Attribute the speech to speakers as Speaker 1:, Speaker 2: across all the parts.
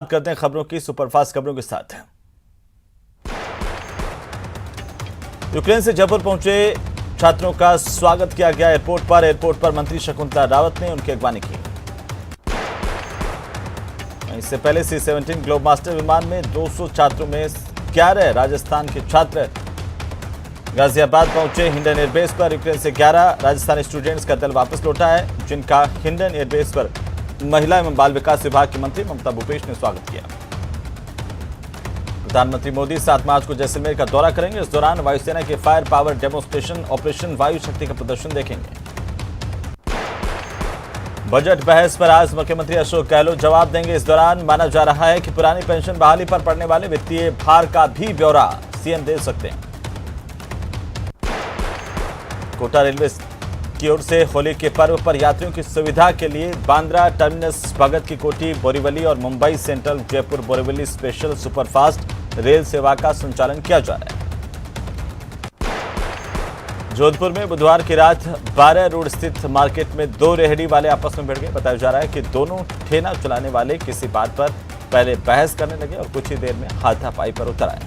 Speaker 1: करते हैं खबरों की सुपरफास्ट खबरों के साथ। यूक्रेन से जयपुर पहुंचे छात्रों का स्वागत किया गया एयरपोर्ट पर मंत्री शकुंतला रावत ने उनकी अगवानी की। इससे पहले C-17 ग्लोब मास्टर विमान में 200 छात्रों में 11 राजस्थान के छात्र गाजियाबाद पहुंचे। हिंडन एयरबेस पर यूक्रेन से 11 राजस्थानी स्टूडेंट्स का दल वापस लौटा है, जिनका हिंडन एयरबेस पर महिला एवं बाल विकास विभाग की मंत्री ममता भूपेश ने स्वागत किया। प्रधानमंत्री मोदी 7 मार्च को जैसलमेर का दौरा करेंगे। इस दौरान वायुसेना के फायर पावर डेमोन्स्ट्रेशन ऑपरेशन वायु शक्ति का प्रदर्शन देखेंगे। बजट बहस पर आज मुख्यमंत्री अशोक गहलोत जवाब देंगे। इस दौरान माना जा रहा है कि पुरानी पेंशन बहाली पर पड़ने वाले वित्तीय भार का भी ब्यौरा सीएम दे सकते हैं। कोटा रेलवे की ओर से होली के पर्व पर यात्रियों की सुविधा के लिए बांद्रा टर्मिनस, भगत की कोठी, बोरीवली और Mumbai central Jaipur Borivali special superfast rail सेवा का संचालन किया जा रहा है। जोधपुर में बुधवार की रात 12 रोड स्थित मार्केट में 2 रेहड़ी वाले आपस में भिड़ गए। बताया जा रहा है कि दोनों ठेला चलाने वाले किसी बात पर पहले बहस करने लगे और कुछ ही देर में हाथापाई पर उतर आए।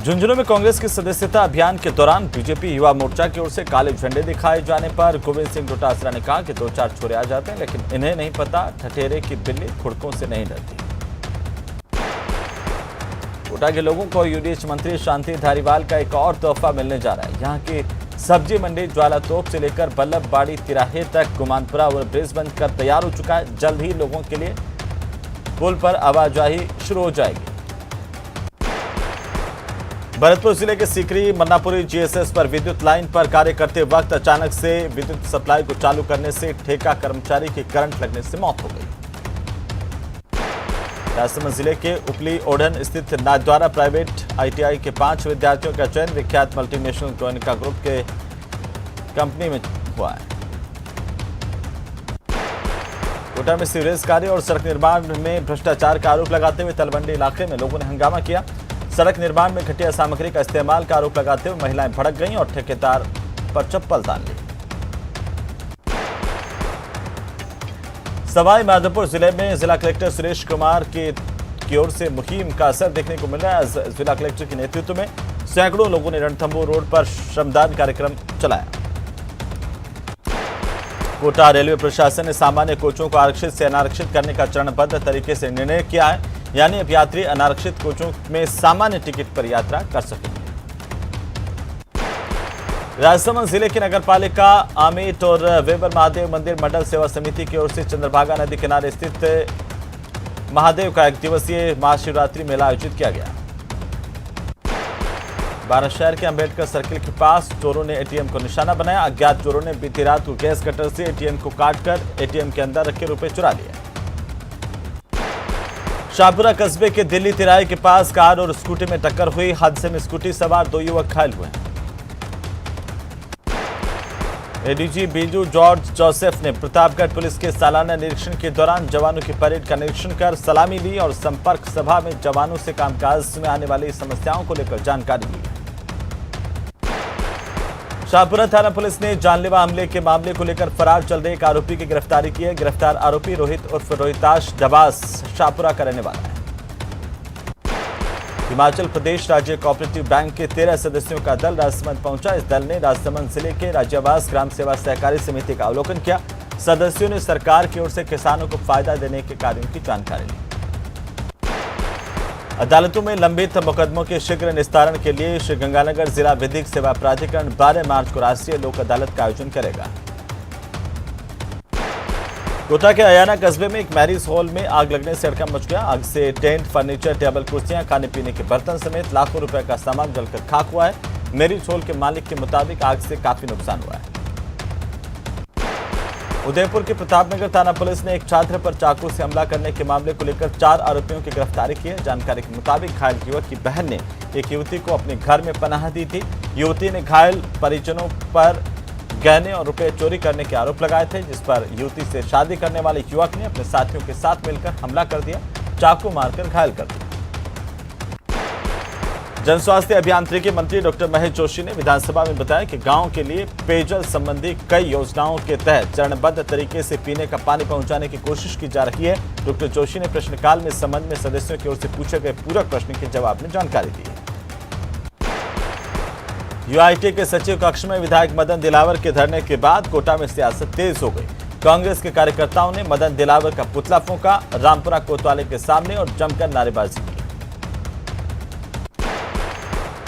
Speaker 1: झुंझुनू में कांग्रेस की सदस्यता अभियान के दौरान बीजेपी युवा मोर्चा की ओर से काले झंडे दिखाए जाने पर गोविंद सिंह डोटासरा ने कहा कि 2-4 छोरे आ जाते हैं, लेकिन इन्हें नहीं पता ठठेरे की बिल्ली खुड़कों से नहीं डरती। कोटा के लोगों को यूडीएच मंत्री शांति धारीवाल का एक और तोहफा मिलने जा रहा है। यहाँ की सब्जी मंडी ज्वालातोप से लेकर बल्लभबाड़ी तिराहे तक गुमानपुरा और ब्रिज बंद कर तैयार हो चुका है। जल्द ही लोगों के लिए पुल पर आवाजाही शुरू हो जाएगी। भरतपुर जिले के सीकरी मन्नापुरी जीएसएस पर विद्युत लाइन पर कार्य करते वक्त अचानक से विद्युत सप्लाई को चालू करने से ठेका कर्मचारी की करंट लगने से मौत हो गई। राजसमंद जिले के उपली ओढ़न स्थित नाथद्वारा प्राइवेट आईटीआई के 5 विद्यार्थियों का चयन विख्यात मल्टीनेशनल गोयनका ग्रुप के कंपनी में हुआ है। कोटा में सीवरेज कार्य और सड़क निर्माण में भ्रष्टाचार का आरोप लगाते हुए तलवंडी इलाके में लोगों ने हंगामा किया। सड़क निर्माण में घटिया सामग्री का इस्तेमाल का आरोप लगाते हुए महिलाएं भड़क गईं और ठेकेदार पर चप्पल तान ली। सवाई माधोपुर जिले में जिला कलेक्टर सुरेश कुमार की ओर से मुहिम का असर देखने को मिल रहा है। जिला कलेक्टर के नेतृत्व में सैकड़ों लोगों ने रणथंभौर रोड पर श्रमदान कार्यक्रम चलाया। कोटा रेलवे प्रशासन ने सामान्य कोचों को आरक्षित से अनारक्षित करने का चरणबद्ध तरीके से निर्णय किया है, यानी अब यात्री अनारक्षित कोचों में सामान्य टिकट पर यात्रा कर सकेंगे। राजसमंद जिले की नगरपालिका आमेट और वेबर महादेव मंदिर मंडल सेवा समिति की ओर से चंद्रभागा नदी किनारे स्थित महादेव का 1 दिवसीय महाशिवरात्रि मेला आयोजित किया गया। 12 शहर के अंबेडकर सर्किल के पास चोरों ने एटीएम को निशाना बनाया। अज्ञात चोरों ने बीती रात को गैस कटर से एटीएम को काटकर एटीएम के अंदर रखे रुपए चुरा लिए। शाहपुरा कस्बे के दिल्ली तिराहे के पास कार और स्कूटी में टक्कर हुई। हादसे में स्कूटी सवार 2 युवक घायल हुए। एडीजी बीजू जॉर्ज जोसेफ ने प्रतापगढ़ पुलिस के सालाना निरीक्षण के दौरान जवानों की परेड का निरीक्षण कर सलामी ली और संपर्क सभा में जवानों से कामकाज में आने वाली समस्याओं को लेकर जानकारी ली। शाहपुरा थाना पुलिस ने जानलेवा हमले के मामले को लेकर फरार चल रहे एक आरोपी की गिरफ्तारी की है। गिरफ्तार आरोपी रोहित उर्फ रोहिताश डबास शाहपुरा का रहने वाला है। हिमाचल प्रदेश राज्य कोऑपरेटिव बैंक के 13 सदस्यों का दल राजसमंद पहुंचा। इस दल ने राजसमंद जिले के राज्यवास ग्राम सेवा सहकारी समिति का अवलोकन किया। सदस्यों ने सरकार की ओर से किसानों को फायदा देने के कार्यों की जानकारी ली। अदालतों में लंबित मुकदमों के शीघ्र निस्तारण के लिए श्रीगंगानगर जिला विधिक सेवा प्राधिकरण 12 मार्च को राष्ट्रीय लोक अदालत का आयोजन करेगा। कोटा के अयाना कस्बे में एक मैरिज हॉल में आग लगने से हड़कंप मच गया। आग से टेंट, फर्नीचर, टेबल कुर्सियां, खाने पीने के बर्तन समेत लाखों रुपए का सामान जलकर खाक हुआ है। मैरिज हॉल के मालिक के मुताबिक आग से काफी नुकसान हुआ है। उदयपुर के प्रतापनगर थाना पुलिस ने एक छात्र पर चाकू से हमला करने के मामले को लेकर 4 आरोपियों की गिरफ्तारी की है। जानकारी के मुताबिक घायल युवक की बहन ने एक युवती को अपने घर में पनाह दी थी। युवती ने घायल परिजनों पर गहने और रुपए चोरी करने के आरोप लगाए थे, जिस पर युवती से शादी करने वाले युवक ने अपने साथियों के साथ मिलकर हमला कर दिया, चाकू मारकर घायल कर दिया। जन स्वास्थ्य अभियांत्रिकी मंत्री डॉक्टर महेश जोशी ने विधानसभा में बताया कि गांव के लिए पेयजल संबंधी कई योजनाओं के तहत चरणबद्ध तरीके से पीने का पानी पहुंचाने की कोशिश की जा रही है। डॉक्टर जोशी ने प्रश्नकाल में इस संबंध में सदस्यों की ओर से पूछे गए पूरक प्रश्न के जवाब में जानकारी दी। यूआईटी के सचिव कक्ष में विधायक मदन दिलावर के धरने के बाद कोटा में सियासत तेज हो गई। कांग्रेस के कार्यकर्ताओं ने मदन दिलावर का पुतला फूंका, रामपुरा कोतवाली के सामने और जमकर नारेबाजी की।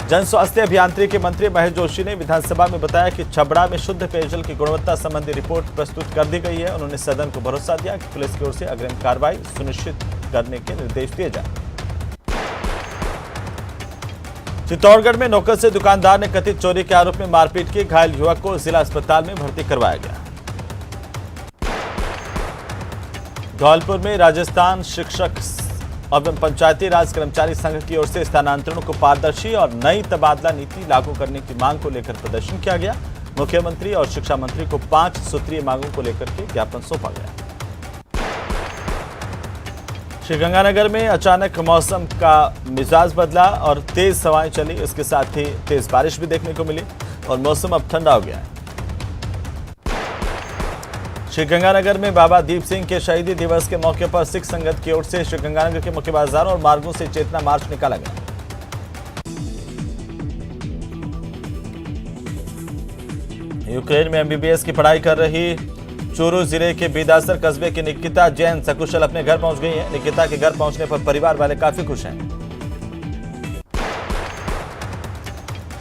Speaker 1: जन स्वास्थ्य अभियांत्रिकी मंत्री महेश जोशी ने विधानसभा में बताया कि छबड़ा में शुद्ध पेयजल की गुणवत्ता संबंधी रिपोर्ट प्रस्तुत कर दी गई है। उन्होंने सदन को भरोसा दिया कि पुलिस की ओर से अग्रिम कार्रवाई सुनिश्चित करने के निर्देश दिए जाए। चित्तौड़गढ़ में नौकर से दुकानदार ने कथित चोरी के आरोप में मारपीट की, घायल युवक को जिला अस्पताल में भर्ती करवाया गया। धौलपुर में राजस्थान शिक्षक एवं पंचायती राज कर्मचारी संघ की ओर से स्थानांतरणों को पारदर्शी और नई तबादला नीति लागू करने की मांग को लेकर प्रदर्शन किया गया। मुख्यमंत्री और शिक्षा मंत्री को 5 सूत्रीय मांगों को लेकर के ज्ञापन सौंपा गया। श्रीगंगानगर में अचानक मौसम का मिजाज बदला और तेज हवाएं चली, इसके साथ ही तेज बारिश भी देखने को मिली और मौसम अब ठंडा हो गया है। श्रीगंगानगर में बाबा दीप सिंह के शहीदी दिवस के मौके पर सिख संगत की ओर से श्रीगंगानगर के मुख्य बाजारों और मार्गों से चेतना मार्च निकाला गया। यूक्रेन में एमबीबीएस की पढ़ाई कर रही चूरू जिले के बेदासर कस्बे की निकिता जैन सकुशल अपने घर पहुंच गई है। निकिता के घर पहुंचने पर परिवार वाले काफी खुश हैं।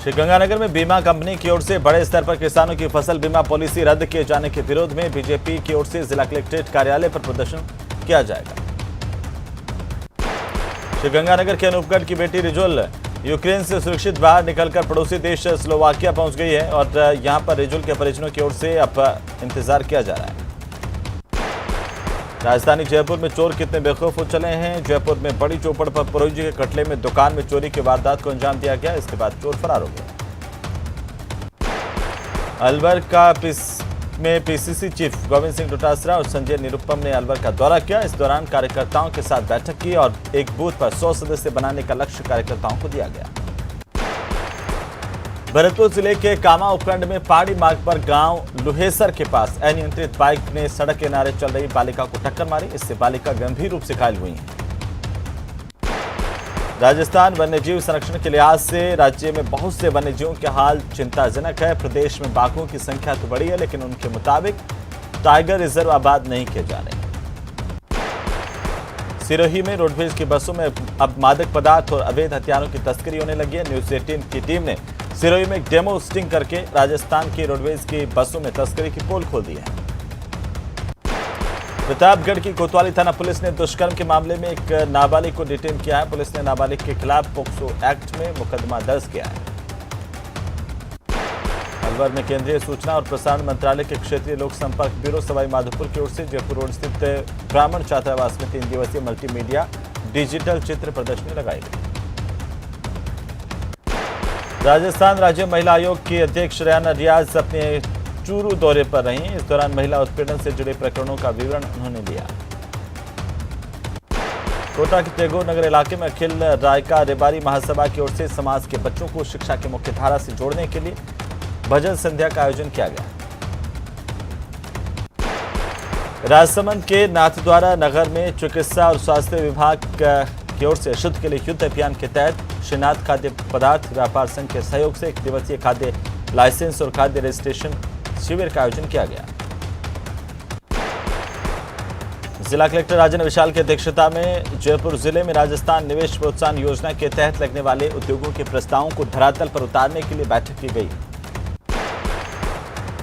Speaker 1: श्रीगंगानगर में बीमा कंपनी की ओर से बड़े स्तर पर किसानों की फसल बीमा पॉलिसी रद्द किए जाने के विरोध में बीजेपी की ओर से जिला कलेक्ट्रेट कार्यालय पर प्रदर्शन किया जाएगा। श्रीगंगानगर के अनूपगढ़ की बेटी रिजुल यूक्रेन से सुरक्षित बाहर निकलकर पड़ोसी देश स्लोवाकिया पहुंच गई है और यहां पर रिजुल के परिजनों की ओर से अब इंतजार किया जा रहा है। राजधानी जयपुर में चोर कितने बेखौफ हो चले हैं। जयपुर में बड़ी चौपड़ पर पुरोहित के कटले में दुकान में चोरी की वारदात को अंजाम दिया गया, इसके बाद चोर फरार हो गए। अलवर का में पीसीसी चीफ गोविंद सिंह डोटासरा और संजय निरुपम ने अलवर का दौरा किया। इस दौरान कार्यकर्ताओं के साथ बैठक की और एक बूथ पर 100 सदस्य बनाने का लक्ष्य कार्यकर्ताओं को दिया गया। भरतपुर जिले के कामा उपखंड में पहाड़ी मार्ग पर गांव लुहेसर के पास अनियंत्रित बाइक ने सड़क किनारे चल रही बालिका को टक्कर मारी, इससे बालिका गंभीर रूप से घायल हुई है। राजस्थान वन्यजीव संरक्षण के लिहाज से राज्य में बहुत से वन्यजीवों के हाल चिंताजनक है। प्रदेश में बाघों की संख्या तो बढ़ी है, लेकिन उनके मुताबिक टाइगर रिजर्व आबाद नहीं किए जा रहे। सिरोही में रोडवेज की बसों में अब मादक पदार्थ और अवैध हथियारों की तस्करी होने लगी है। न्यूज 18 की टीम ने सिरोही में एक डेमो स्टिंग करके राजस्थान की रोडवेज की बसों में तस्करी की पोल खोल दी है। प्रतापगढ़ की कोतवाली थाना पुलिस ने दुष्कर्म के मामले में एक नाबालिग को डिटेन किया है। पुलिस ने नाबालिग के खिलाफ पोक्सो एक्ट में मुकदमा दर्ज किया है। अलवर में केंद्रीय सूचना और प्रसारण मंत्रालय के क्षेत्रीय लोक संपर्क ब्यूरो सवाई माधोपुर की ओर से जयपुर रोड स्थित ब्राह्मण छात्रावास में 3 दिवसीय मल्टीमीडिया डिजिटल चित्र प्रदर्शनी लगाई गई। राजस्थान राज्य महिला आयोग की अध्यक्ष रेयाना रियाज अपने चूरू दौरे पर रही। इस दौरान महिला उत्पीड़न से जुड़े प्रकरणों का विवरण उन्होंने दिया। कोटा के टैगोर नगर इलाके में अखिल रायका रेबारी महासभा की ओर से समाज के बच्चों को शिक्षा की मुख्य धारा से जोड़ने के लिए भजन संध्या का आयोजन किया गया। राजसमंद के नाथद्वारा नगर में चिकित्सा और स्वास्थ्य विभाग की ओर से शुद्ध के लिए युद्ध अभियान के तहत श्रीनाथ खाद्य पदार्थ व्यापार संघ के सहयोग से 1 दिवसीय खाद्य लाइसेंस और खाद्य रजिस्ट्रेशन शिविर का आयोजन किया गया। जिला कलेक्टर राजन विशाल की अध्यक्षता में जयपुर जिले में राजस्थान निवेश प्रोत्साहन योजना के तहत लगने वाले उद्योगों के प्रस्तावों को धरातल पर उतारने के लिए बैठक की गई।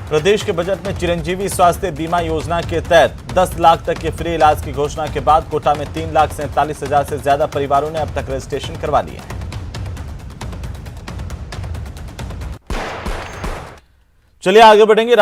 Speaker 1: प्रदेश के बजट में चिरंजीवी स्वास्थ्य बीमा योजना के तहत 10 लाख तक के फ्री इलाज की घोषणा के बाद कोटा में 3,47,000 से ज्यादा परिवारों ने अब तक रजिस्ट्रेशन करवा लिया है। चलिए आगे बढ़ेंगे।